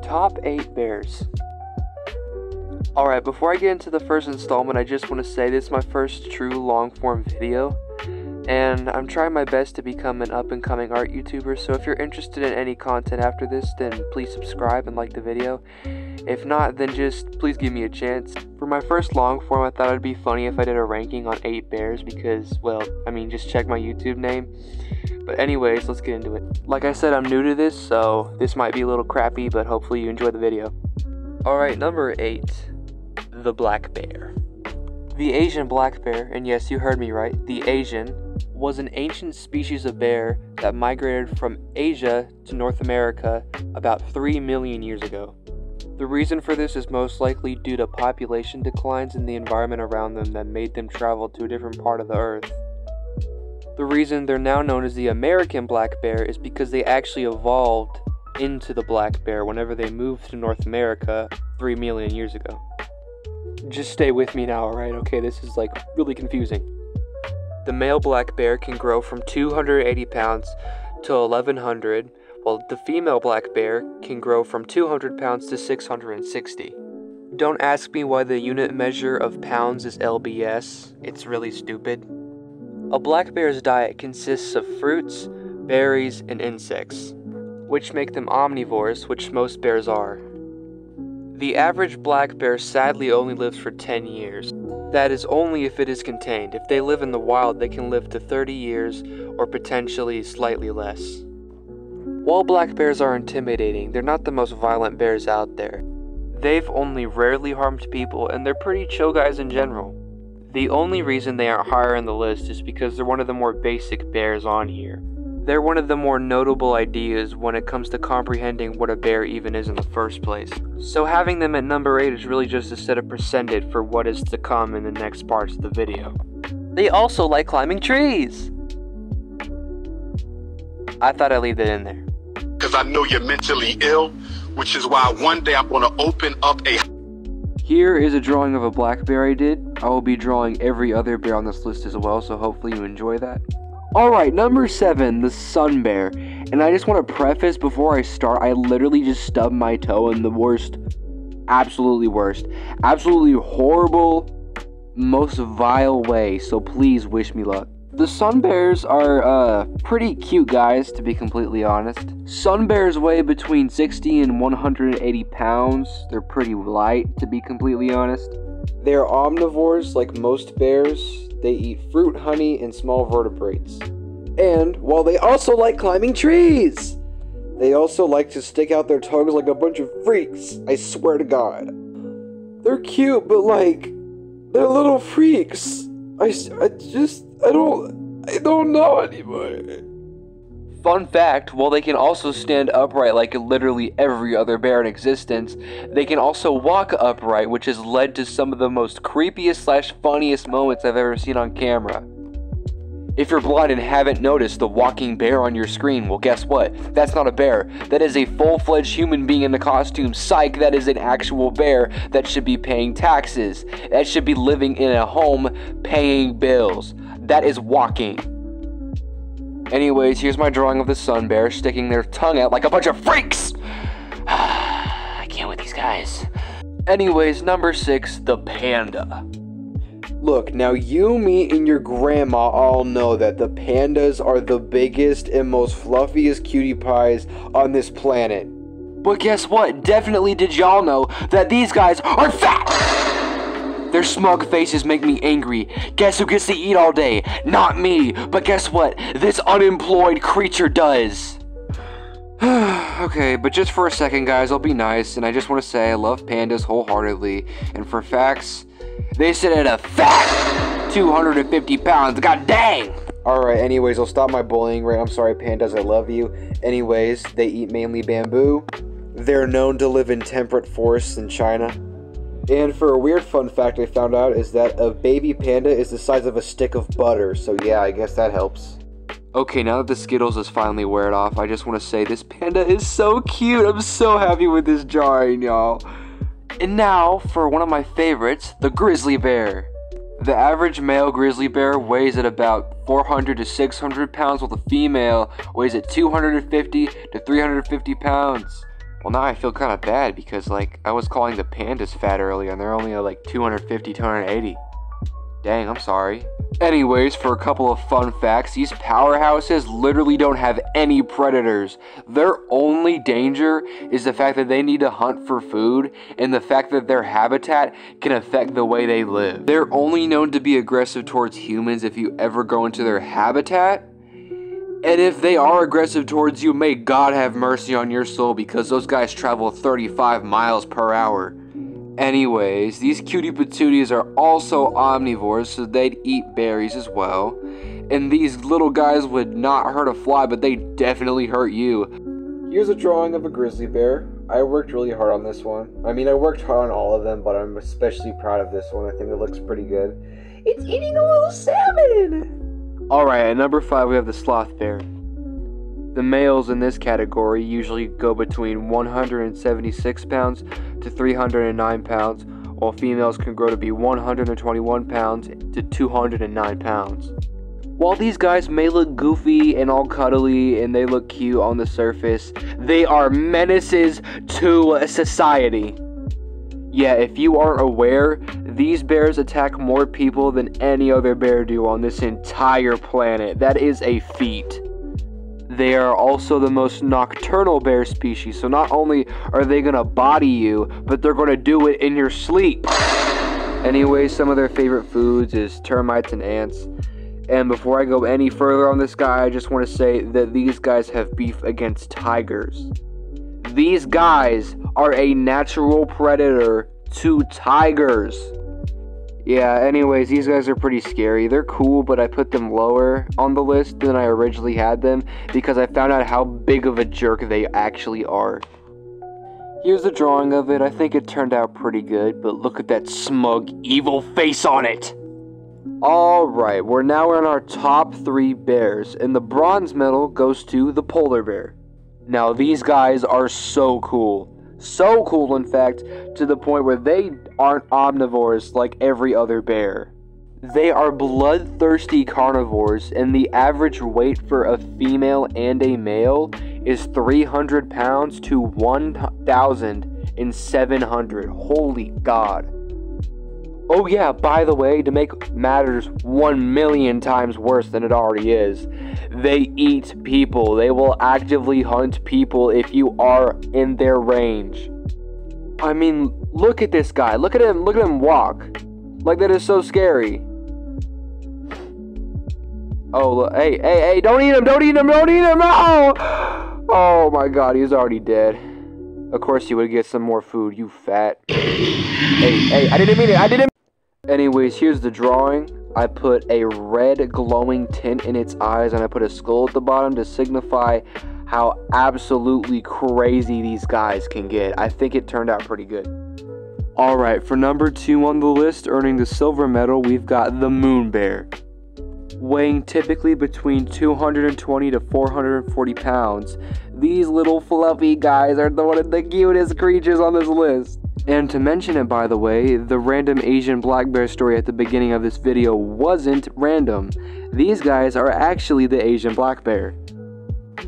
Top 8 bears. Alright, before I get into the first installment, I just want to say this is my first true long-form video, and I'm trying my best to become an up-and-coming art YouTuber, so if you're interested in any content after this, then please subscribe and like the video. If not, then just please give me a chance. For my first long-form, I thought it'd be funny if I did a ranking on 8 bears because, well, I mean, just check my YouTube name. But anyways, let's get into it. Like I said, I'm new to this, so this might be a little crappy, but hopefully you enjoy the video. Alright, number 8. The black bear. The Asian black bear, and yes, you heard me right, the Asian, was an ancient species of bear that migrated from Asia to North America about 3 million years ago. The reason for this is most likely due to population declines in the environment around them that made them travel to a different part of the earth. The reason they're now known as the American black bear is because they actually evolved into the black bear whenever they moved to North America 3 million years ago. Just stay with me now, alright? Okay, this is like really confusing. The male black bear can grow from 280 pounds to 1100, while the female black bear can grow from 200 pounds to 660. Don't ask me why the unit measure of pounds is lbs, it's really stupid. A black bear's diet consists of fruits, berries, and insects, which make them omnivores, which most bears are. The average black bear sadly only lives for 10 years. That is only if it is contained. If they live in the wild, they can live to 30 years or potentially slightly less. While black bears are intimidating, they're not the most violent bears out there. They've only rarely harmed people, and they're pretty chill guys in general. The only reason they aren't higher on the list is because they're one of the more basic bears on here. They're one of the more notable ideas when it comes to comprehending what a bear even is in the first place. So having them at number 8 is really just to set a precedent for what is to come in the next parts of the video. They also like climbing trees! I thought I'd leave that in there. Because I know you're mentally ill, which is why one day I'm going to open up a... Here is a drawing of a black bear I did. I will be drawing every other bear on this list as well, so hopefully you enjoy that. Alright, number 7, the sun bear. And I just want to preface before I start, I literally just stubbed my toe in the worst, absolutely horrible, most vile way, so please wish me luck. The sun bears are pretty cute guys, to be completely honest. Sun bears weigh between 60 and 180 pounds. They're pretty light, to be completely honest. They are omnivores like most bears. They eat fruit, honey, and small vertebrates. And while they also like climbing trees, they also like to stick out their tongues like a bunch of freaks. I swear to God. They're cute, but like, they're little freaks. I don't know anymore. Fun fact, while they can also stand upright like literally every other bear in existence, they can also walk upright, which has led to some of the most creepiest / funniest moments I've ever seen on camera. If you're blind and haven't noticed the walking bear on your screen, well guess what? That's not a bear. That is a full-fledged human being in a costume. Psych, that is an actual bear that should be paying taxes. That should be living in a home paying bills. That is walking. Anyways, here's my drawing of the sun bear sticking their tongue out like a bunch of freaks! I can't with these guys. Anyways, number 6, the panda. Look, now you, me, and your grandma all know that the pandas are the biggest and most fluffiest cutie pies on this planet. But guess what? Definitely did y'all know that these guys are fat! Their smug faces make me angry. Guess who gets to eat all day? Not me. But guess what? This unemployed creature does. Okay, but just for a second, guys, I'll be nice, and I just want to say I love pandas wholeheartedly. And for facts, they sit at a fat 250 pounds. God dang! Alright, anyways, I'll stop my bullying, right? I'm sorry, pandas, I love you. Anyways, they eat mainly bamboo. They're known to live in temperate forests in China. And for a weird fun fact I found out is that a baby panda is the size of a stick of butter, so yeah, I guess that helps. Okay, now that the Skittles is finally wearing off, I just want to say this panda is so cute. I'm so happy with this drawing, y'all. And now, for one of my favorites, the grizzly bear. The average male grizzly bear weighs at about 400 to 600 pounds, while the female weighs at 250 to 350 pounds. Well, now I feel kind of bad because, like, I was calling the pandas fat earlier and they're only at like 250, 280. Dang, I'm sorry. Anyways, for a couple of fun facts, these powerhouses literally don't have any predators. Their only danger is the fact that they need to hunt for food and the fact that their habitat can affect the way they live. They're only known to be aggressive towards humans if you ever go into their habitat. And if they are aggressive towards you, may God have mercy on your soul because those guys travel 35 miles per hour. Anyways, these cutie patooties are also omnivores, so they'd eat berries as well. And these little guys would not hurt a fly, but they definitely hurt you. Here's a drawing of a grizzly bear. I worked really hard on this one. I mean, I worked hard on all of them, but I'm especially proud of this one. I think it looks pretty good. It's eating a little salmon! Alright, at number 5 we have the sloth bear. The males in this category usually go between 176 pounds to 309 pounds, while females can grow to be 121 pounds to 209 pounds. While these guys may look goofy and all cuddly and they look cute on the surface, they are menaces to society. Yeah, if you aren't aware, these bears attack more people than any other bear do on this entire planet. That is a feat. They are also the most nocturnal bear species, so not only are they gonna body you, but they're gonna do it in your sleep. Anyway, some of their favorite foods is termites and ants. And before I go any further on this guy, I just want to say that these guys have beef against tigers. These guys are a natural predator to tigers. Yeah, anyways, these guys are pretty scary. They're cool, but I put them lower on the list than I originally had them because I found out how big of a jerk they actually are. Here's a drawing of it. I think it turned out pretty good, but look at that smug, evil face on it. Alright, we're now in our top 3 bears, and the bronze medal goes to the polar bear. Now, these guys are so cool. So cool, in fact, to the point where they aren't omnivores like every other bear. They are bloodthirsty carnivores, and the average weight for a female and a male is 300 pounds to 1,700. Holy God. Oh yeah, by the way, to make matters 1,000,000 times worse than it already is, they eat people. They will actively hunt people if you are in their range. I mean, look at this guy. Look at him walk. Like, that is so scary. Oh, look, hey, don't eat him, no! Oh my God, he's already dead. Of course you would get some more food, you fat. Hey, I didn't mean it, Anyways, here's the drawing. I put a red glowing tint in its eyes and I put a skull at the bottom to signify how absolutely crazy these guys can get. I think it turned out pretty good. Alright, for number 2 on the list, earning the silver medal, we've got the moon bear. Weighing typically between 220 to 440 pounds, these little fluffy guys are one of the cutest creatures on this list. And to mention it, by the way, the random Asian black bear story at the beginning of this video wasn't random. These guys are actually the Asian black bear.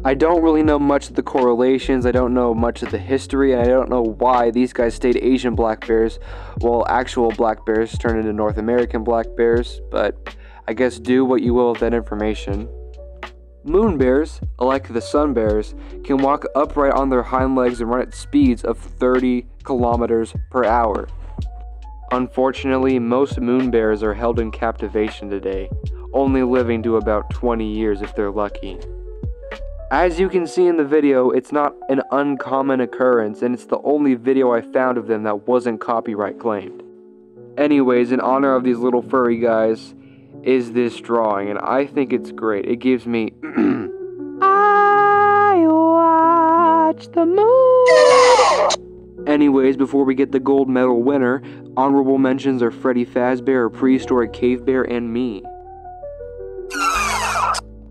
I don't really know much of the correlations, I don't know much of the history, and I don't know why these guys stayed Asian black bears while actual black bears turned into North American black bears, but I guess do what you will with that information. Moon bears, like the sun bears, can walk upright on their hind legs and run at speeds of 30 kilometers per hour. Unfortunately, most moon bears are held in captivation today, only living to about 20 years if they're lucky. As you can see in the video, it's not an uncommon occurrence, and it's the only video I found of them that wasn't copyright claimed. Anyways, in honor of these little furry guys, is this drawing, and I think it's great. It gives me I watch the moon. Anyways, before we get the gold medal winner, honorable mentions are Freddy Fazbear, a prehistoric cave bear, and me.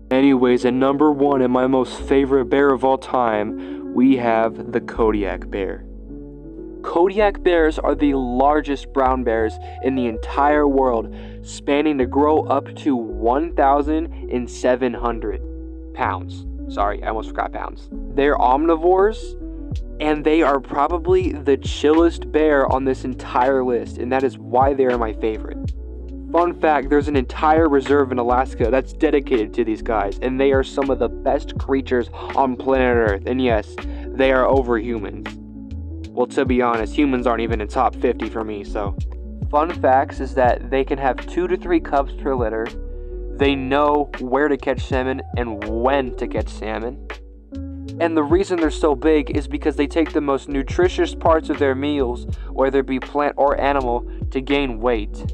Anyways, at number 1 and my most favorite bear of all time, we have the Kodiak bear. Kodiak bears are the largest brown bears in the entire world, spanning to grow up to 1,700 pounds. Sorry, I almost forgot pounds. They're omnivores, And they are probably the chillest bear on this entire list, and that is why they are my favorite. Fun fact, there's an entire reserve in Alaska that's dedicated to these guys, and they are some of the best creatures on planet Earth, and yes, they are over humans. Well, to be honest, humans aren't even in top 50 for me, so. Fun facts is that they can have 2 to 3 cubs per litter. They know where to catch salmon and when to catch salmon. And the reason they're so big is because they take the most nutritious parts of their meals, whether it be plant or animal, to gain weight.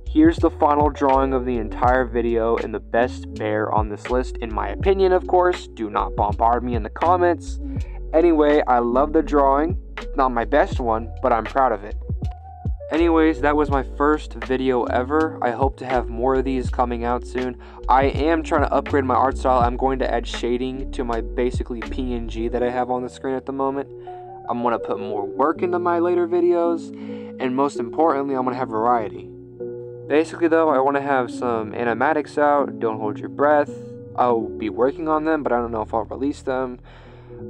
Here's the final drawing of the entire video and the best bear on this list, in my opinion, of course. Do not bombard me in the comments. Anyway, I love the drawing. Not my best one, but I'm proud of it. Anyways, that was my first video ever. I hope to have more of these coming out soon. I am trying to upgrade my art style. I'm going to add shading to my basically PNG that I have on the screen at the moment. I'm going to put more work into my later videos. And most importantly, I'm going to have variety. Basically though, I want to have some animatics out. Don't hold your breath. I'll be working on them, but I don't know if I'll release them.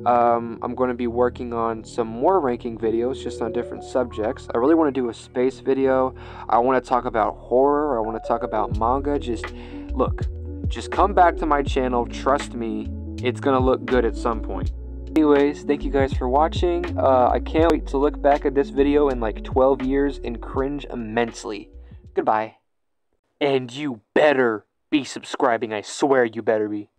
I'm going to be working on some more ranking videos, just on different subjects. I really want to do a space video. I want to talk about horror. I want to talk about manga. Just come back to my channel. Trust me, it's going to look good at some point. Anyways, thank you guys for watching. I can't wait to look back at this video in like 12 years and cringe immensely. Goodbye. And you better be subscribing. I swear you better be.